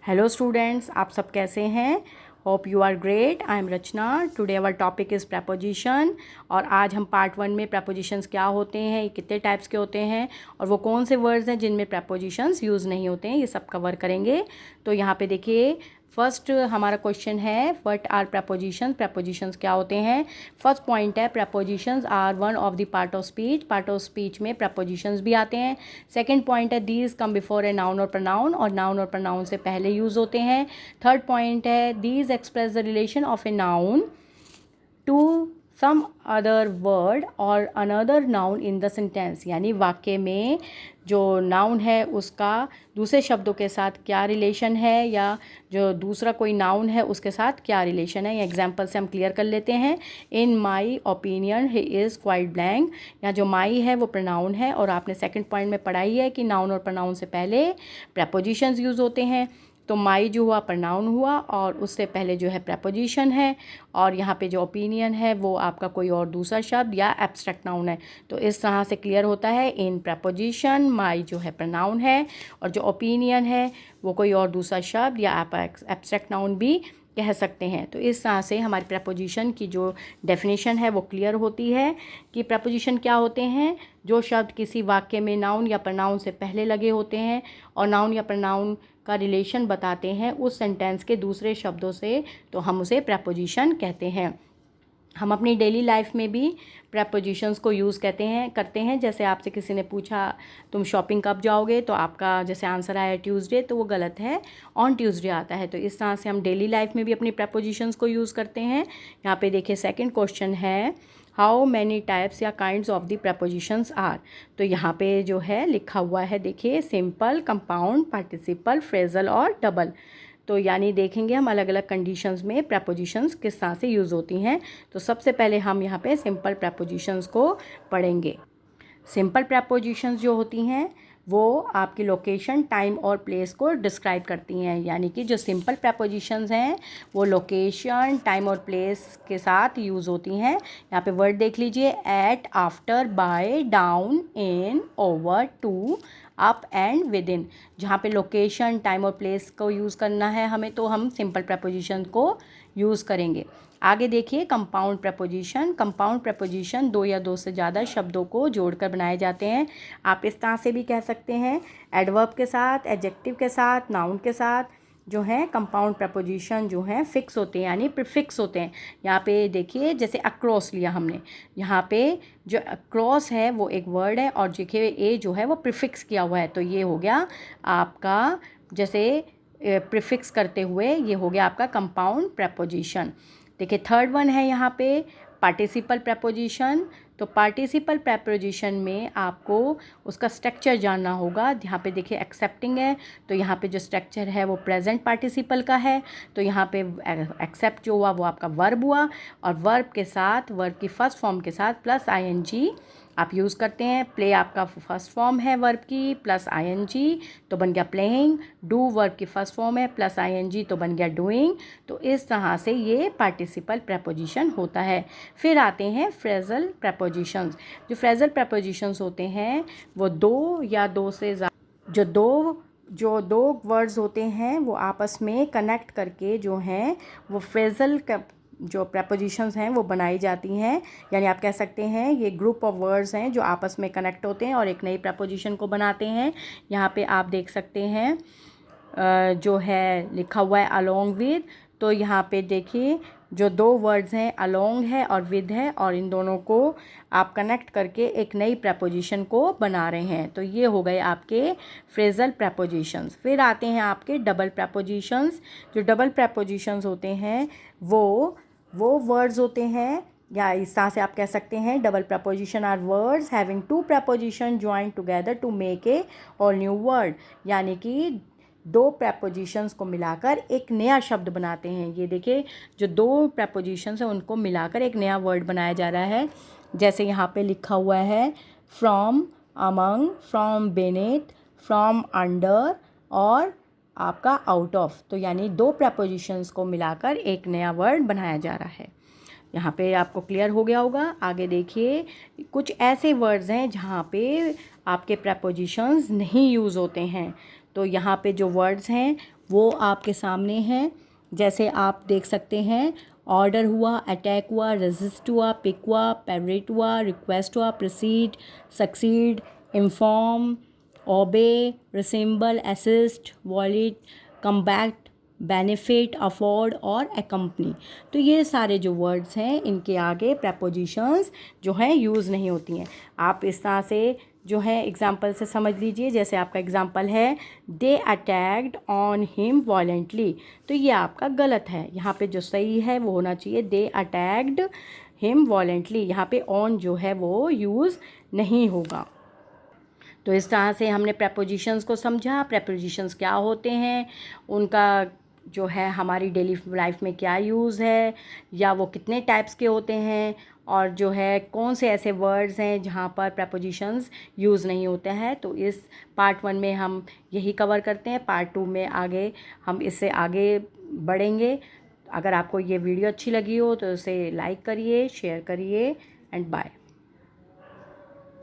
Hello students, आप सब कैसे हैं? Hope you are great. I am Rachna. Today our topic is preposition. और आज हम पार्ट 1 में प्रपोजिशंस क्या होते हैं, ये कितने टाइप्स के होते हैं और वो कौन से वर्ड्स हैं जिनमें प्रपोजिशंस यूज़ नहीं होते हैं, ये सब कवर करेंगे। तो यहाँ पे देखिए, फर्स्ट हमारा क्वेश्चन है व्हाट आर प्रपोजिशंस। प्रपोजिशंस क्या होते हैं? फर्स्ट पॉइंट है prepositions are one of the part of speech. Part of speech में प्रपोजिशंस भी आते हैं। सेकंड पॉइंट है these come before a noun और प्रनाउन, और नाउन और प्रनाउन से पहले यूज़ होते हैं। थर्ड पॉइंट है these express the relation of a noun to some other word और another noun in the sentence. यानी वाक्य में जो नाउन है उसका दूसरे शब्दों के साथ क्या रिलेशन है, या जो दूसरा कोई नाउन है उसके साथ क्या रिलेशन है। या एग्जांपल से हम क्लियर कर लेते हैं। In my opinion he is quite blank. यहाँ जो माई है वो प्रोनाउन है, और आपने सेकंड पॉइंट में पढ़ाई है कि नाउन और प्रोनाउन से पहले प्रपोजिशंस यूज़ होते हैं। तो माई जो हुआ प्रोनाउन हुआ और उससे पहले जो है प्रपोजिशन है, और यहाँ पे जो ओपिनियन है वो आपका कोई और दूसरा शब्द या एब्स्ट्रैक्ट नाउन है। तो इस तरह से क्लियर होता है, इन प्रपोजिशन माई जो है प्रोनाउन है और जो ओपिनियन है वो कोई और दूसरा शब्द या आप एब्स्ट्रैक्ट नाउन भी कह सकते हैं। तो इस तरह से हमारी प्रपोजिशन की जो डेफिनेशन है वो क्लियर होती है कि प्रपोजिशन क्या होते हैं। जो शब्द किसी वाक्य में नाउन या प्रोनाउन से पहले लगे होते हैं और नाउन या प्रोनाउन का रिलेशन बताते हैं उस सेंटेंस के दूसरे शब्दों से, तो हम उसे प्रपोजिशन कहते हैं। हम अपनी डेली लाइफ में भी प्रपोजिशंस को यूज़ करते हैं। जैसे आपसे किसी ने पूछा तुम शॉपिंग कब जाओगे, तो आपका जैसे आंसर आया ट्यूसडे, तो वो गलत है, ऑन ट्यूसडे आता है। तो इस तरह से हम डेली लाइफ में भी अपनी प्रपोजिशंस को यूज़ करते हैं। यहाँ पे देखिए सेकंड क्वेश्चन है हाउ मैनी टाइप्स या kinds of the prepositions are. तो यहाँ पे जो है लिखा हुआ है, देखिए सिंपल, कंपाउंड, पार्टिसिपल, फ्रेजल और डबल। तो यानी देखेंगे हम अलग अलग कंडीशंस में प्रपोजिशंस किस तरह से यूज़ होती हैं। तो सबसे पहले हम यहाँ पे सिंपल प्रपोजिशंस को पढ़ेंगे। सिंपल प्रपोजिशंस जो होती हैं वो आपकी लोकेशन, टाइम और प्लेस को डिस्क्राइब करती हैं। यानी कि जो सिंपल प्रपोजिशंस हैं वो लोकेशन, टाइम और प्लेस के साथ यूज़ होती हैं। यहाँ पे वर्ड देख लीजिए, at, after, by, down, in, over, to, up and within. जहाँ पे लोकेशन, टाइम और प्लेस को यूज़ करना है हमें, तो हम सिंपल प्रपोजिशन को यूज़ करेंगे। आगे देखिए कंपाउंड प्रपोजिशन। कंपाउंड प्रपोजिशन दो या दो से ज़्यादा शब्दों को जोड़कर बनाए जाते हैं। आप इस तरह से भी कह सकते हैं, एडवर्ब के साथ, एडजेक्टिव के साथ, नाउन के साथ जो है कंपाउंड प्रपोजिशन जो हैं फिक्स होते हैं, यानी प्रीफिक्स होते हैं। यहाँ पे देखिए जैसे अक्रॉस लिया हमने, यहाँ पे जो अक्रॉस है वो एक वर्ड है और देखिए ए जो है वो प्रीफिक्स किया हुआ है। तो ये हो गया आपका, जैसे प्रीफिक्स करते हुए ये हो गया आपका कंपाउंड प्रपोजिशन। देखिए थर्ड वन है यहाँ पे पार्टिसिपल प्रपोजिशन। तो पार्टिसिपल प्रपोजिशन में आपको उसका स्ट्रक्चर जानना होगा। यहाँ पे देखिए एक्सेप्टिंग है, तो यहाँ पे जो स्ट्रक्चर है वो प्रेजेंट पार्टिसिपल का है। तो यहाँ पे एक्सेप्ट जो हुआ वो आपका वर्ब हुआ, और वर्ब के साथ, वर्ब की फर्स्ट फॉर्म के साथ प्लस आईएनजी आप यूज़ करते हैं। प्ले आपका फर्स्ट फॉर्म है वर्ब की प्लस आईएनजी, तो बन गया प्लेइंग। डू वर्ब की फर्स्ट फॉर्म है प्लस आईएनजी, तो बन गया डूइंग। तो इस तरह से ये पार्टिसिपल प्रपोजिशन होता है। फिर आते हैं फ्रेजल प्रपोजिशंस। जो फ्रेजल प्रपोजिशंस होते हैं वो दो या दो से जो दो वर्ड्स होते हैं वो आपस में कनेक्ट करके जो हैं वो फ्रेजल जो प्रपोजिशंस हैं वो बनाई जाती हैं। यानी आप कह सकते हैं ये ग्रुप ऑफ वर्ड्स हैं जो आपस में कनेक्ट होते हैं और एक नई प्रपोजिशन को बनाते हैं। यहाँ पे आप देख सकते हैं जो है लिखा हुआ है अलोंग विद। तो यहाँ पे देखिए जो दो वर्ड्स हैं अलोंग है और विद है, और इन दोनों को आप कनेक्ट करके एक नई प्रपोजिशन को बना रहे हैं। तो ये हो गए आपके फ्रेजल प्रपोजिशंस। फिर आते हैं आपके डबल प्रपोजिशंस। जो डबल प्रपोजिशंस होते हैं वो वर्ड्स होते हैं, या इस तरह से आप कह सकते हैं double preposition are words having two preposition joint together to make a और न्यू वर्ड। यानी कि दो प्रपोजिशंस को मिलाकर एक नया शब्द बनाते हैं। ये देखिए जो दो प्रपोजिशंस हैं उनको मिलाकर एक नया वर्ड बनाया जा रहा है। जैसे यहाँ पे लिखा हुआ है from, among, from beneath, from under और आपका आउट ऑफ। तो यानी दो प्रपोजिशंस को मिलाकर एक नया वर्ड बनाया जा रहा है। यहाँ पे आपको क्लियर हो गया होगा। आगे देखिए कुछ ऐसे वर्ड्स हैं जहाँ पे आपके प्रपोजिशंस नहीं यूज़ होते हैं। तो यहाँ पे जो वर्ड्स हैं वो आपके सामने हैं। जैसे आप देख सकते हैं, ऑर्डर हुआ, अटैक हुआ, रेजिस्ट हुआ, पिक हुआ, पेरेट हुआ, रिक्वेस्ट हुआ, proceed, succeed, inform, obey, resemble, assist, वॉलिट, कम्बैट, बेनिफिट, अफोर्ड और एकम्पनी। तो ये सारे जो वर्ड्स हैं, इनके आगे प्रपोजिशंस जो हैं यूज़ नहीं होती हैं। आप इस तरह से जो है एग्जाम्पल से समझ लीजिए। जैसे आपका एग्जाम्पल है, दे अटैक्ड ऑन हिम वॉलेंटली, तो ये आपका गलत है। यहाँ पे जो सही है वो होना चाहिए दे अटैक्ड हिम वॉलेंटली। यहाँ पे ऑन जो है वो यूज़ नहीं होगा। तो इस तरह से हमने प्रपोजिशंस को समझा, प्रपोजिशंस क्या होते हैं, उनका जो है हमारी डेली लाइफ में क्या यूज़ है, या वो कितने टाइप्स के होते हैं, और जो है कौन से ऐसे वर्ड्स हैं जहाँ पर प्रपोजिशंस यूज़ नहीं होते हैं। तो इस पार्ट 1 में हम यही कवर करते हैं। पार्ट 2 में आगे हम इससे आगे बढ़ेंगे। अगर आपको ये वीडियो अच्छी लगी हो तो इसे लाइक करिए, शेयर करिए एंड बाय।